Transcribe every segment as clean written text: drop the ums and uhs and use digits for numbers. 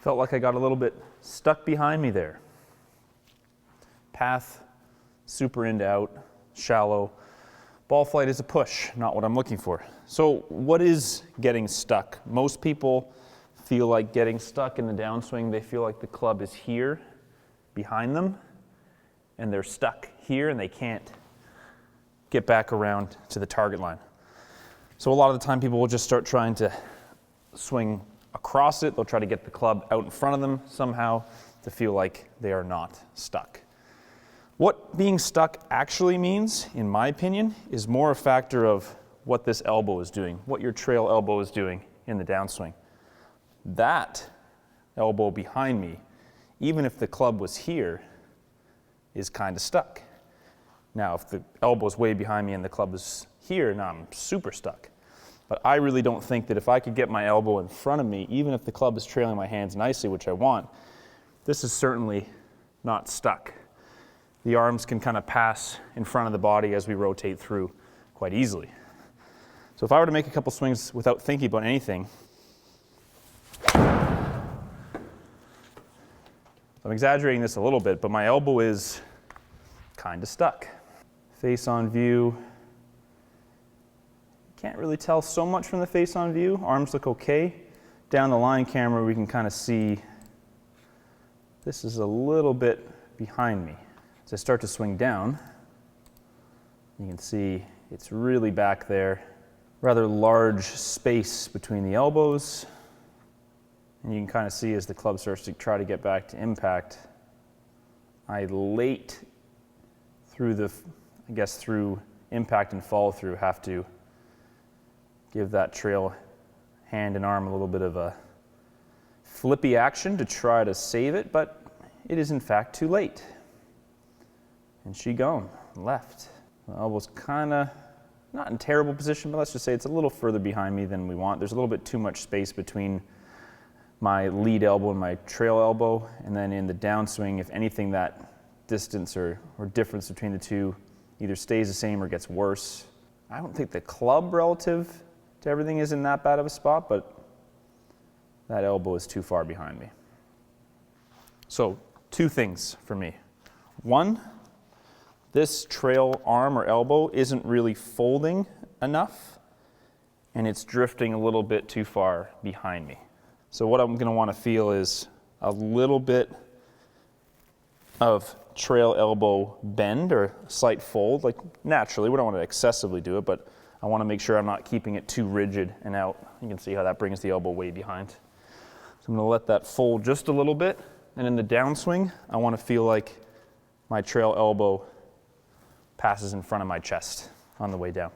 Felt like I got a little bit stuck behind me there. Path, super in to out, shallow. Ball flight is a push, not what I'm looking for. So what is getting stuck? Most people feel like getting stuck in the downswing. They feel like the club is here behind them and they're stuck here and they can't get back around to the target line. So a lot of the time people will just start trying to swing across it. They'll try to get the club out in front of them somehow to feel like they are not stuck. What being stuck actually means, in my opinion, is more a factor of what this elbow is doing, what your trail elbow is doing in the downswing. That elbow behind me, even if the club was here, is kind of stuck. Now, if the elbow is way behind me and the club is here, now I'm super stuck. But I really don't think that if I could get my elbow in front of me, even if the club is trailing my hands nicely, which I want, this is certainly not stuck. The arms can kind of pass in front of the body as we rotate through quite easily. So if I were to make a couple swings without thinking about anything, I'm exaggerating this a little bit, but my elbow is kind of stuck. Face on view. Can't really tell so much from the face on view. Arms look okay. Down the line camera, we can kind of see this is a little bit behind me. As I start to swing down, you can see it's really back there. Rather large space between the elbows. And you can kind of see as the club starts to try to get back to impact, I late through through impact and follow through have to give that trail hand and arm a little bit of a flippy action to try to save it, but it is in fact too late. And she gone, left. The elbow's kind of not in terrible position, but let's just say it's a little further behind me than we want. There's a little bit too much space between my lead elbow and my trail elbow, and then in the downswing, if anything, that distance or difference between the two either stays the same or gets worse. I don't think the club relative to everything is in that bad of a spot, but that elbow is too far behind me. So, two things for me. One, this trail arm or elbow isn't really folding enough, and it's drifting a little bit too far behind me. So what I'm going to want to feel is a little bit of trail elbow bend or slight fold. Like naturally, we don't want to excessively do it, but I want to make sure I'm not keeping it too rigid and out. You can see how that brings the elbow way behind. So I'm going to let that fold just a little bit, and in the downswing, I want to feel like my trail elbow passes in front of my chest on the way down.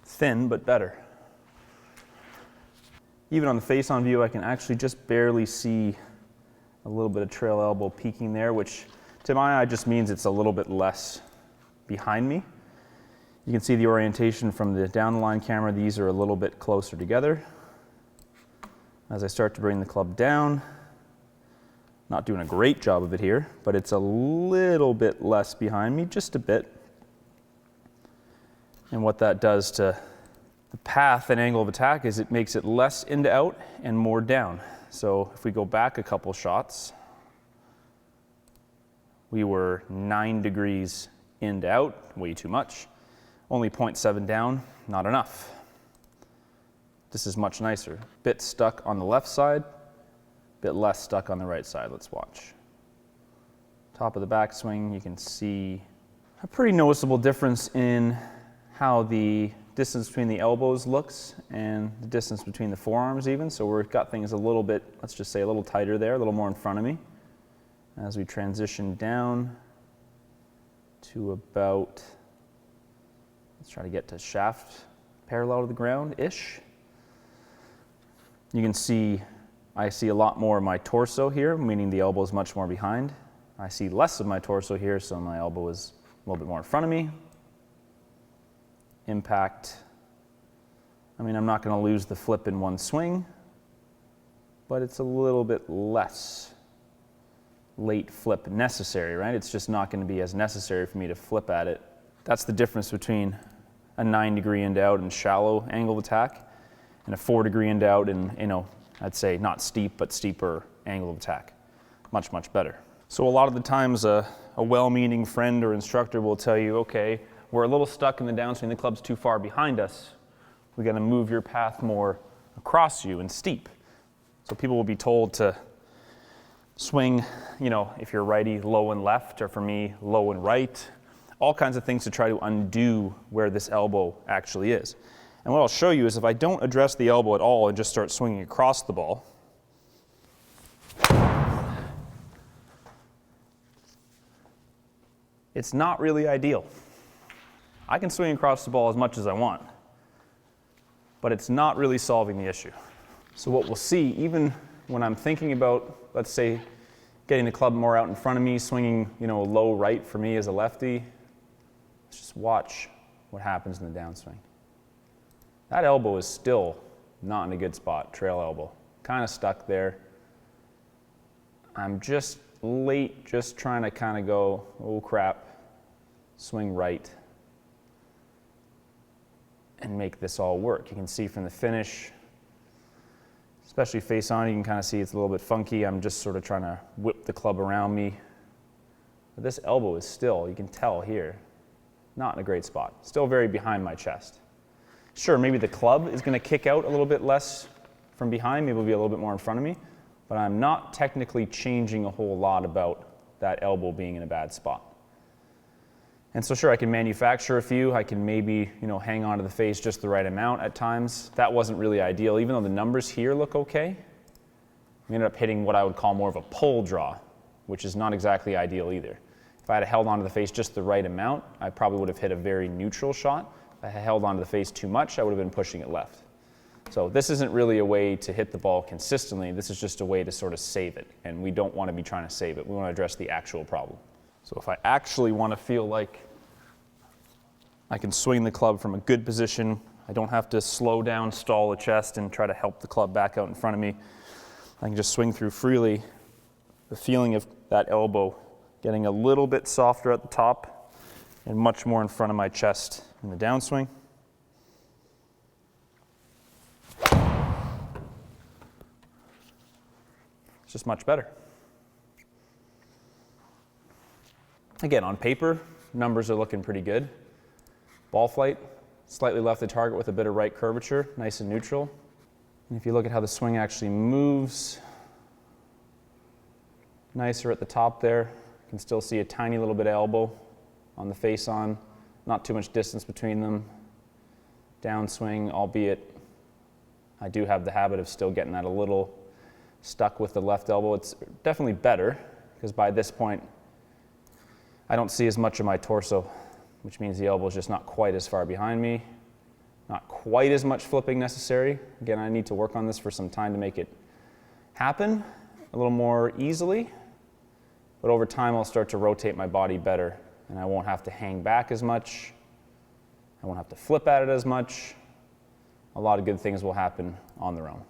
Thin, but better. Even on the face on view, I can actually just barely see a little bit of trail elbow peeking there, which to my eye just means it's a little bit less behind me. You can see the orientation from the down the line camera. These are a little bit closer together. As I start to bring the club down, not doing a great job of it here, but it's a little bit less behind me, just a bit. And what that does to the path and angle of attack is it makes it less in to out and more down. So if we go back a couple shots, we were 9 degrees in to out, way too much. Only 0.7 down, not enough. This is much nicer. Bit stuck on the left side, bit less stuck on the right side. Let's watch. Top of the backswing, you can see a pretty noticeable difference in how the distance between the elbows looks and the distance between the forearms even. So we've got things a little bit, let's just say a little tighter there, a little more in front of me. As we transition down to about, let's try to get to shaft parallel to the ground-ish. You can see, I see a lot more of my torso here, meaning the elbow is much more behind. I see less of my torso here, so my elbow is a little bit more in front of me. Impact, I mean, I'm not going to lose the flip in one swing, but it's a little bit less late flip necessary, right? It's just not going to be as necessary for me to flip at it. That's the difference between a 9-degree in to out and shallow angle of attack, and a 4-degree in to out and, I'd say not steep, but steeper angle of attack. Much, much better. So a lot of the times a well-meaning friend or instructor will tell you, okay, we're a little stuck in the downswing, the club's too far behind us. We got to move your path more across you and steep. So people will be told to swing, if you're righty, low and left, or for me, low and right. All kinds of things to try to undo where this elbow actually is. And what I'll show you is if I don't address the elbow at all and just start swinging across the ball, it's not really ideal. I can swing across the ball as much as I want, but it's not really solving the issue. So what we'll see, even when I'm thinking about, let's say, getting the club more out in front of me, swinging, low right for me as a lefty, let's just watch what happens in the downswing. That elbow is still not in a good spot, trail elbow. Kind of stuck there. I'm just late, just trying to kind of go, oh crap, swing right and make this all work. You can see from the finish, especially face on, you can kind of see it's a little bit funky. I'm just sort of trying to whip the club around me. But this elbow is still, you can tell here, not in a great spot. Still very behind my chest. Sure, maybe the club is going to kick out a little bit less from behind, maybe it'll be a little bit more in front of me, but I'm not technically changing a whole lot about that elbow being in a bad spot. And so sure, I can manufacture a few. I can maybe, hang on to the face just the right amount at times. That wasn't really ideal. Even though the numbers here look okay, we ended up hitting what I would call more of a pull draw, which is not exactly ideal either. If I had held onto the face just the right amount, I probably would have hit a very neutral shot. If I had held onto the face too much, I would have been pushing it left. So this isn't really a way to hit the ball consistently. This is just a way to sort of save it. And we don't want to be trying to save it. We want to address the actual problem. So if I actually want to feel like I can swing the club from a good position, I don't have to slow down, stall the chest, and try to help the club back out in front of me. I can just swing through freely. The feeling of that elbow getting a little bit softer at the top and much more in front of my chest in the downswing. It's just much better. Again, on paper, numbers are looking pretty good. Ball flight, slightly left the target with a bit of right curvature, nice and neutral. And if you look at how the swing actually moves, nicer at the top there. You can still see a tiny little bit of elbow on the face on, not too much distance between them. Downswing, albeit I do have the habit of still getting that a little stuck with the left elbow. It's definitely better because by this point I don't see as much of my torso, which means the elbow is just not quite as far behind me, not quite as much flipping necessary. Again, I need to work on this for some time to make it happen a little more easily, but over time I'll start to rotate my body better and I won't have to hang back as much. I won't have to flip at it as much. A lot of good things will happen on their own.